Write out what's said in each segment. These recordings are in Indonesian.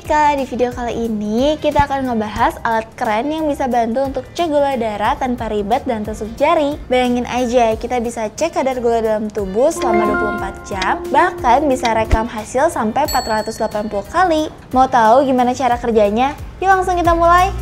Medika, di video kali ini kita akan ngebahas alat keren yang bisa bantu untuk cek gula darah tanpa ribet dan tusuk jari. Bayangin aja, kita bisa cek kadar gula dalam tubuh selama 24 jam, bahkan bisa rekam hasil sampai 480 kali. Mau tahu gimana cara kerjanya? Yuk langsung kita mulai!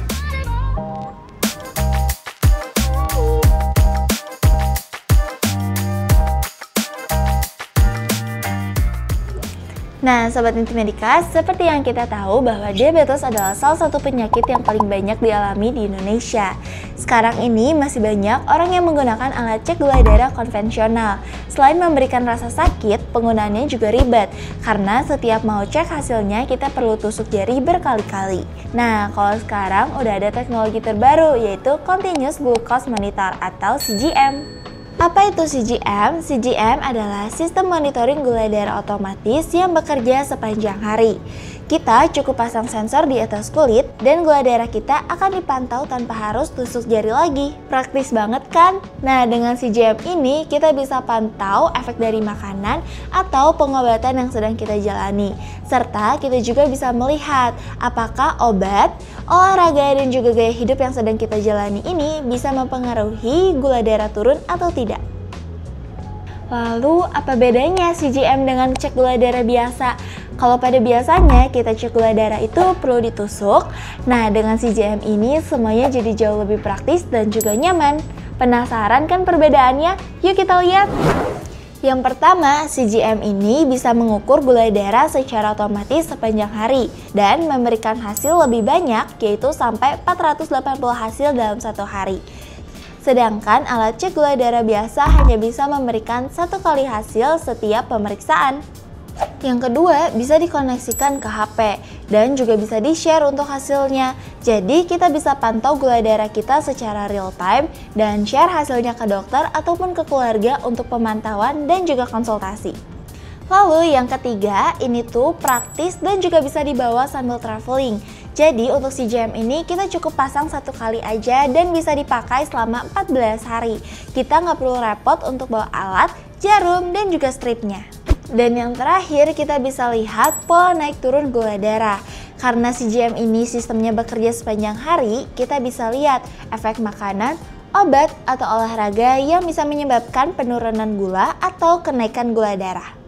Nah, Sobat Inti Medika, seperti yang kita tahu bahwa diabetes adalah salah satu penyakit yang paling banyak dialami di Indonesia. Sekarang ini masih banyak orang yang menggunakan alat cek gula darah konvensional. Selain memberikan rasa sakit, penggunaannya juga ribet, karena setiap mau cek hasilnya kita perlu tusuk jari berkali-kali. Nah, kalau sekarang udah ada teknologi terbaru, yaitu Continuous Glucose Monitor atau CGM. Apa itu CGM? CGM adalah sistem monitoring gula darah otomatis yang bekerja sepanjang hari. Kita cukup pasang sensor di atas kulit dan gula darah kita akan dipantau tanpa harus tusuk jari lagi. Praktis banget kan? Nah, dengan CGM ini kita bisa pantau efek dari makanan atau pengobatan yang sedang kita jalani. Serta kita juga bisa melihat apakah obat, olahraga, dan juga gaya hidup yang sedang kita jalani ini bisa mempengaruhi gula darah turun atau tidak. Lalu apa bedanya CGM dengan cek gula darah biasa? Kalau pada biasanya kita cek gula darah itu perlu ditusuk. Nah, dengan CGM ini semuanya jadi jauh lebih praktis dan juga nyaman. Penasaran kan perbedaannya? Yuk kita lihat. Yang pertama, CGM ini bisa mengukur gula darah secara otomatis sepanjang hari dan memberikan hasil lebih banyak, yaitu sampai 480 hasil dalam satu hari. Sedangkan alat cek gula darah biasa hanya bisa memberikan satu kali hasil setiap pemeriksaan. Yang kedua, bisa dikoneksikan ke HP dan juga bisa di-share untuk hasilnya. Jadi kita bisa pantau gula darah kita secara real time dan share hasilnya ke dokter ataupun ke keluarga untuk pemantauan dan juga konsultasi. Lalu yang ketiga, ini tuh praktis dan juga bisa dibawa sambil traveling. Jadi untuk CGM ini kita cukup pasang satu kali aja dan bisa dipakai selama 14 hari. Kita nggak perlu repot untuk bawa alat, jarum, dan juga stripnya. Dan yang terakhir, kita bisa lihat pola naik turun gula darah. Karena CGM ini sistemnya bekerja sepanjang hari, kita bisa lihat efek makanan, obat, atau olahraga yang bisa menyebabkan penurunan gula atau kenaikan gula darah.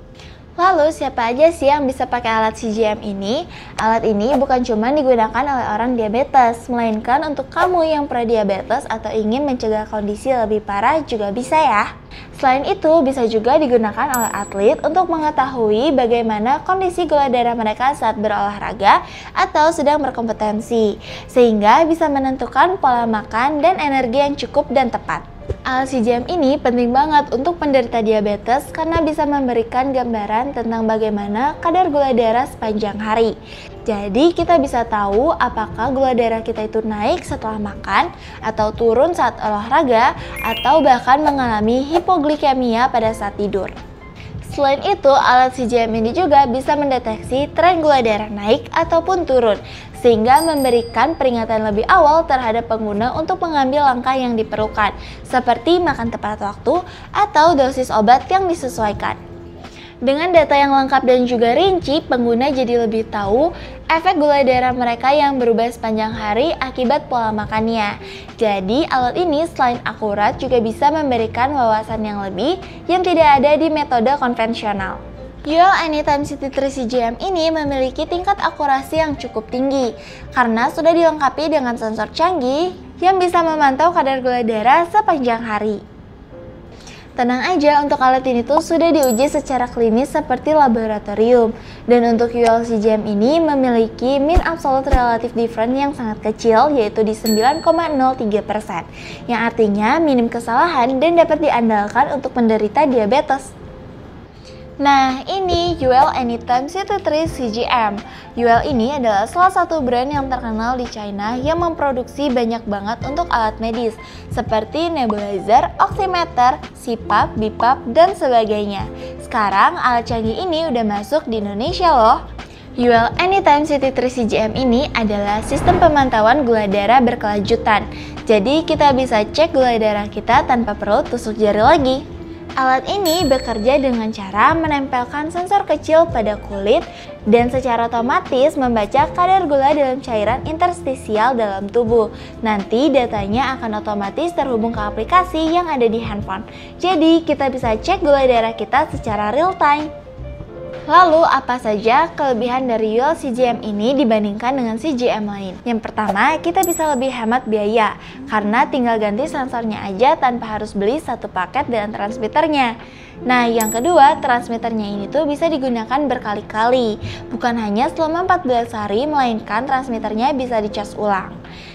Lalu siapa aja sih yang bisa pakai alat CGM ini? Alat ini bukan cuma digunakan oleh orang diabetes, melainkan untuk kamu yang prediabetes atau ingin mencegah kondisi lebih parah juga bisa ya. Selain itu, bisa juga digunakan oleh atlet untuk mengetahui bagaimana kondisi gula darah mereka saat berolahraga atau sedang berkompetensi, sehingga bisa menentukan pola makan dan energi yang cukup dan tepat. Alat CGM ini penting banget untuk penderita diabetes karena bisa memberikan gambaran tentang bagaimana kadar gula darah sepanjang hari. Jadi kita bisa tahu apakah gula darah kita itu naik setelah makan atau turun saat olahraga atau bahkan mengalami hipoglikemia pada saat tidur. Selain itu, alat CGM ini juga bisa mendeteksi tren gula darah naik ataupun turun, sehingga memberikan peringatan lebih awal terhadap pengguna untuk mengambil langkah yang diperlukan, seperti makan tepat waktu atau dosis obat yang disesuaikan. Dengan data yang lengkap dan juga rinci, pengguna jadi lebih tahu efek gula darah mereka yang berubah sepanjang hari akibat pola makannya. Jadi alat ini selain akurat juga bisa memberikan wawasan yang lebih yang tidak ada di metode konvensional. UL Anytime City 3 CGM ini memiliki tingkat akurasi yang cukup tinggi karena sudah dilengkapi dengan sensor canggih yang bisa memantau kadar gula darah sepanjang hari. Tenang aja, untuk alat ini tuh sudah diuji secara klinis seperti laboratorium. Dan untuk UL CGM ini memiliki mean absolute relative difference yang sangat kecil, yaitu di 9,03%, yang artinya minim kesalahan dan dapat diandalkan untuk penderita diabetes. Nah, ini UL Anytime City 3 CGM. UL ini adalah salah satu brand yang terkenal di China yang memproduksi banyak banget untuk alat medis seperti nebulizer, oximeter, CPAP, BiPAP, dan sebagainya. Sekarang alat canggih ini udah masuk di Indonesia loh. UL Anytime City 3 CGM ini adalah sistem pemantauan gula darah berkelanjutan. Jadi kita bisa cek gula darah kita tanpa perlu tusuk jari lagi. Alat ini bekerja dengan cara menempelkan sensor kecil pada kulit dan secara otomatis membaca kadar gula dalam cairan interstisial dalam tubuh. Nanti datanya akan otomatis terhubung ke aplikasi yang ada di handphone. Jadi kita bisa cek gula darah kita secara real time. Lalu apa saja kelebihan dari UL CGM ini dibandingkan dengan CGM lain? Yang pertama, kita bisa lebih hemat biaya karena tinggal ganti sensornya aja tanpa harus beli satu paket dengan transmitternya. Nah, yang kedua, transmitternya ini tuh bisa digunakan berkali-kali, bukan hanya selama 14 hari, melainkan transmitternya bisa dicas ulang.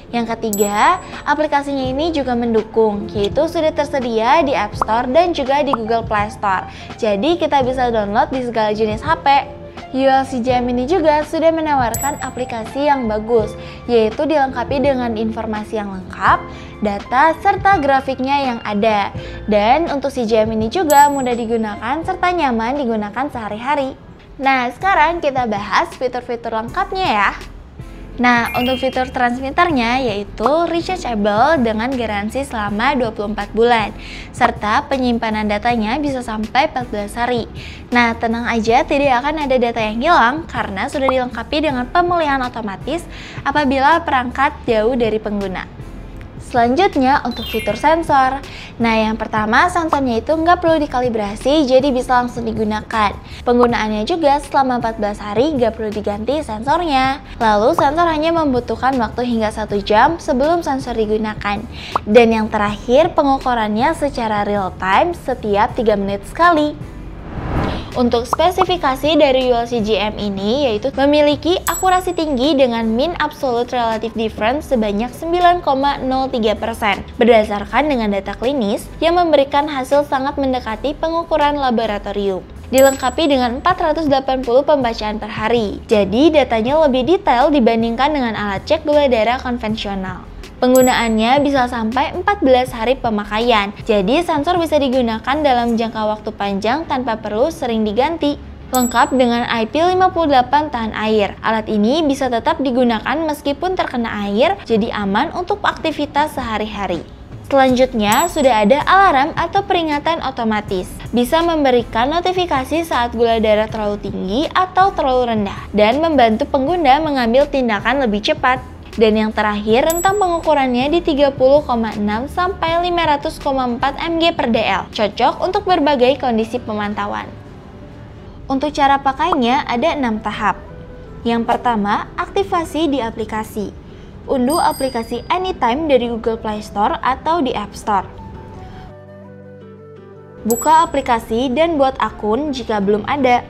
Yang ketiga, aplikasinya ini juga mendukung, yaitu sudah tersedia di App Store dan juga di Google Play Store. Jadi kita bisa download di segala jenis HP. UL CGM ini juga sudah menawarkan aplikasi yang bagus, yaitu dilengkapi dengan informasi yang lengkap, data, serta grafiknya yang ada. Dan untuk CGM ini juga mudah digunakan serta nyaman digunakan sehari-hari. Nah, sekarang kita bahas fitur-fitur lengkapnya ya. Nah, untuk fitur transmitternya yaitu rechargeable dengan garansi selama 24 bulan, serta penyimpanan datanya bisa sampai 14 hari. Nah, tenang aja, tidak akan ada data yang hilang karena sudah dilengkapi dengan pemulihan otomatis apabila perangkat jauh dari pengguna. Selanjutnya untuk fitur sensor. Nah, yang pertama sensornya itu nggak perlu dikalibrasi, jadi bisa langsung digunakan. Penggunaannya juga selama 14 hari nggak perlu diganti sensornya. Lalu sensor hanya membutuhkan waktu hingga 1 jam sebelum sensor digunakan. Dan yang terakhir, pengukurannya secara real time setiap 3 menit sekali. Untuk spesifikasi dari UL CGM ini yaitu memiliki akurasi tinggi dengan mean absolute relative difference sebanyak 9,03% berdasarkan dengan data klinis yang memberikan hasil sangat mendekati pengukuran laboratorium. Dilengkapi dengan 480 pembacaan per hari, jadi datanya lebih detail dibandingkan dengan alat cek gula darah konvensional. Penggunaannya bisa sampai 14 hari pemakaian, jadi sensor bisa digunakan dalam jangka waktu panjang tanpa perlu sering diganti. Lengkap dengan IP58 tahan air, alat ini bisa tetap digunakan meskipun terkena air, jadi aman untuk aktivitas sehari-hari. Selanjutnya, sudah ada alarm atau peringatan otomatis. Bisa memberikan notifikasi saat gula darah terlalu tinggi atau terlalu rendah, dan membantu pengguna mengambil tindakan lebih cepat. Dan yang terakhir, rentang pengukurannya di 30,6 sampai 500,4 mg per dl, cocok untuk berbagai kondisi pemantauan. Untuk cara pakainya ada 6 tahap. Yang pertama, aktivasi di aplikasi. Unduh aplikasi Anytime dari Google Play Store atau di App Store. Buka aplikasi dan buat akun jika belum ada.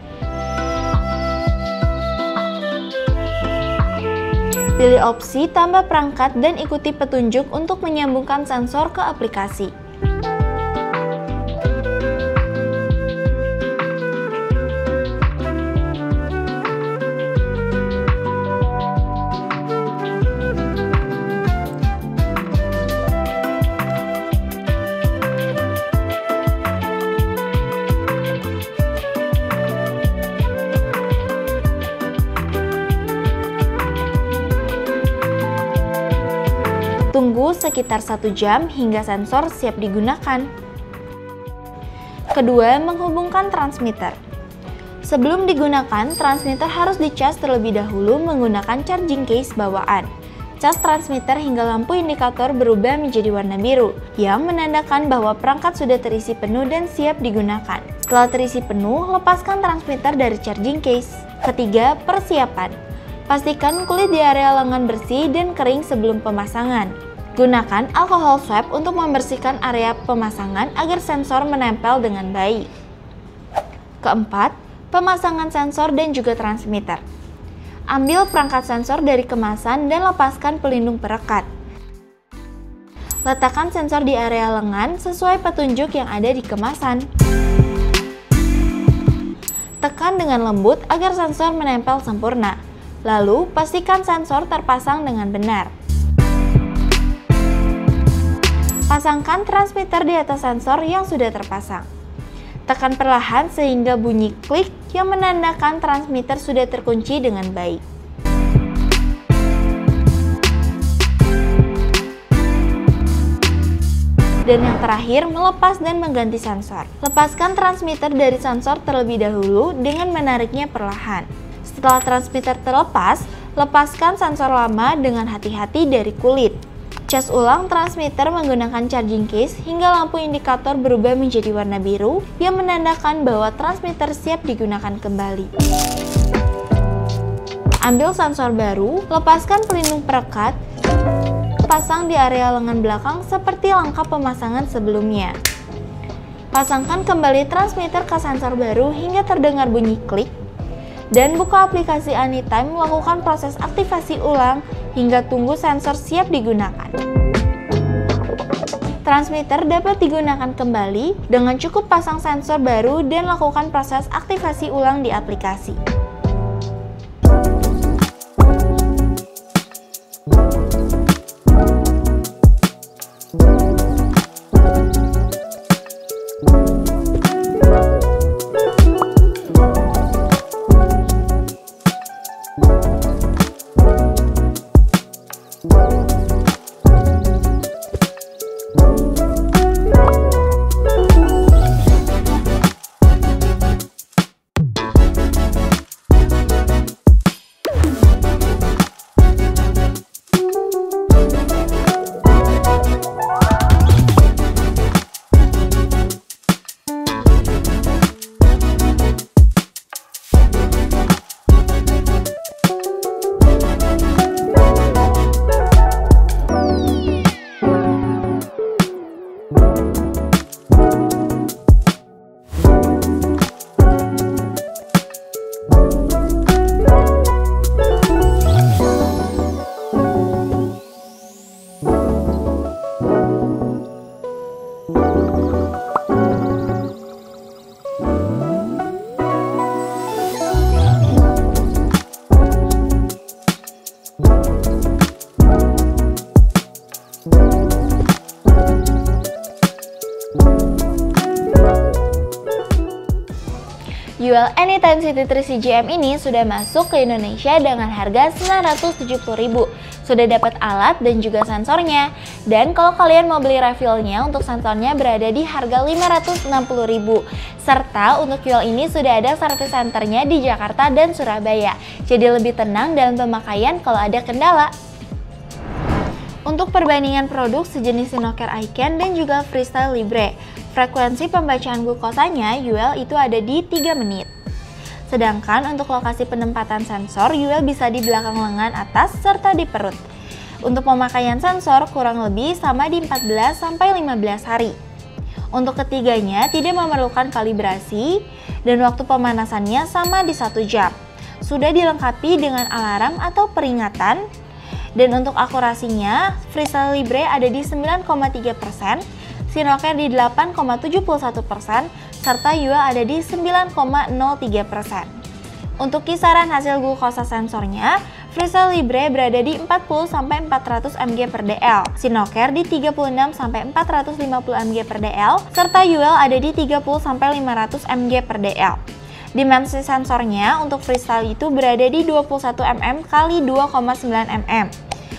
Pilih opsi tambah perangkat dan ikuti petunjuk untuk menyambungkan sensor ke aplikasi. Tunggu sekitar 1 jam hingga sensor siap digunakan. Kedua, menghubungkan transmitter. Sebelum digunakan, transmitter harus dicas terlebih dahulu menggunakan charging case bawaan. Cas transmitter hingga lampu indikator berubah menjadi warna biru, yang menandakan bahwa perangkat sudah terisi penuh dan siap digunakan. Setelah terisi penuh, lepaskan transmitter dari charging case. Ketiga, persiapan. Pastikan kulit di area lengan bersih dan kering sebelum pemasangan. Gunakan alkohol swab untuk membersihkan area pemasangan agar sensor menempel dengan baik. Keempat, pemasangan sensor dan juga transmitter. Ambil perangkat sensor dari kemasan dan lepaskan pelindung perekat. Letakkan sensor di area lengan sesuai petunjuk yang ada di kemasan. Tekan dengan lembut agar sensor menempel sempurna. Lalu, pastikan sensor terpasang dengan benar. Pasangkan transmitter di atas sensor yang sudah terpasang. Tekan perlahan sehingga bunyi klik yang menandakan transmitter sudah terkunci dengan baik. Dan yang terakhir, melepas dan mengganti sensor. Lepaskan transmitter dari sensor terlebih dahulu dengan menariknya perlahan. Setelah transmitter terlepas, lepaskan sensor lama dengan hati-hati dari kulit. Cas ulang transmitter menggunakan charging case hingga lampu indikator berubah menjadi warna biru yang menandakan bahwa transmitter siap digunakan kembali. Ambil sensor baru, lepaskan pelindung perekat, pasang di area lengan belakang seperti langkah pemasangan sebelumnya. Pasangkan kembali transmitter ke sensor baru hingga terdengar bunyi klik, dan buka aplikasi Anytime melakukan proses aktivasi ulang hingga tunggu sensor siap digunakan. Transmitter dapat digunakan kembali dengan cukup pasang sensor baru dan lakukan proses aktivasi ulang di aplikasi. UL Anytime City 3 CGM ini sudah masuk ke Indonesia dengan harga Rp970.000. Sudah dapat alat dan juga sensornya. Dan kalau kalian mau beli refillnya, untuk sensornya berada di harga Rp560.000. Serta untuk UL ini sudah ada service centernya di Jakarta dan Surabaya. Jadi lebih tenang dalam pemakaian kalau ada kendala. Untuk perbandingan produk sejenis Sinocare Icon dan juga Freestyle Libre, frekuensi pembacaan glukosanya UL itu ada di 3 menit. Sedangkan untuk lokasi penempatan sensor, UL bisa di belakang lengan atas serta di perut. Untuk pemakaian sensor kurang lebih sama di 14-15 hari. Untuk ketiganya tidak memerlukan kalibrasi dan waktu pemanasannya sama di 1 jam. Sudah dilengkapi dengan alarm atau peringatan. Dan untuk akurasinya, Freestyle Libre ada di 9,3%, Sinocare di 8,71%, serta UL ada di 9,03%. Untuk kisaran hasil glukosa sensornya, Freestyle Libre berada di 40-400 mg per dl, Sinocare di 36-450 mg per dl, serta UL ada di 30-500 mg per dl. Dimensi sensornya untuk Freestyle itu berada di 21 mm x 2,9 mm.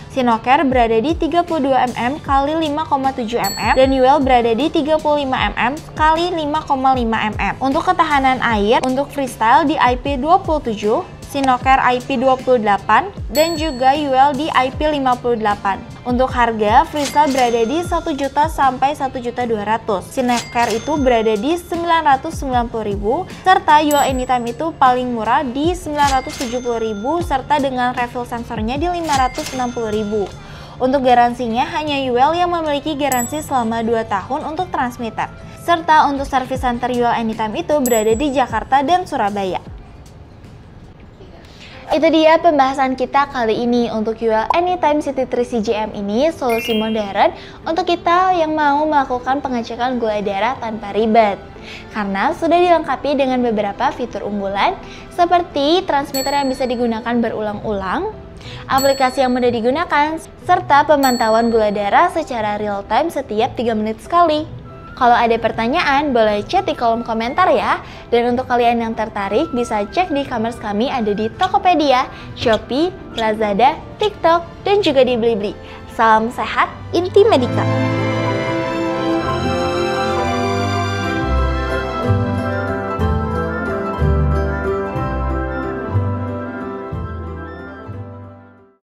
Sinocare berada di 32 mm x 5,7 mm dan UL berada di 35 mm x 5,5 mm. Untuk ketahanan air, untuk Freestyle di IP27, Sinocare IP28 dan juga UL di IP58. Untuk harga, Freestyle berada di 1 juta sampai 1.200.000. Sinocare itu berada di 990.000 serta UL Anytime itu paling murah di 970.000 serta dengan refill sensornya di 560.000. Untuk garansinya hanya UL yang memiliki garansi selama 2 tahun untuk transmitter. Serta untuk service center UL Anytime itu berada di Jakarta dan Surabaya. Itu dia pembahasan kita kali ini untuk UL Anytime City 3 CGM ini, solusi modern untuk kita yang mau melakukan pengecekan gula darah tanpa ribet. Karena sudah dilengkapi dengan beberapa fitur unggulan seperti transmitter yang bisa digunakan berulang-ulang, aplikasi yang mudah digunakan, serta pemantauan gula darah secara real time setiap 3 menit sekali. Kalau ada pertanyaan, boleh chat di kolom komentar ya. Dan untuk kalian yang tertarik, bisa cek di e-commerce kami ada di Tokopedia, Shopee, Lazada, TikTok, dan juga di Blibli. Salam sehat, Inti Medika.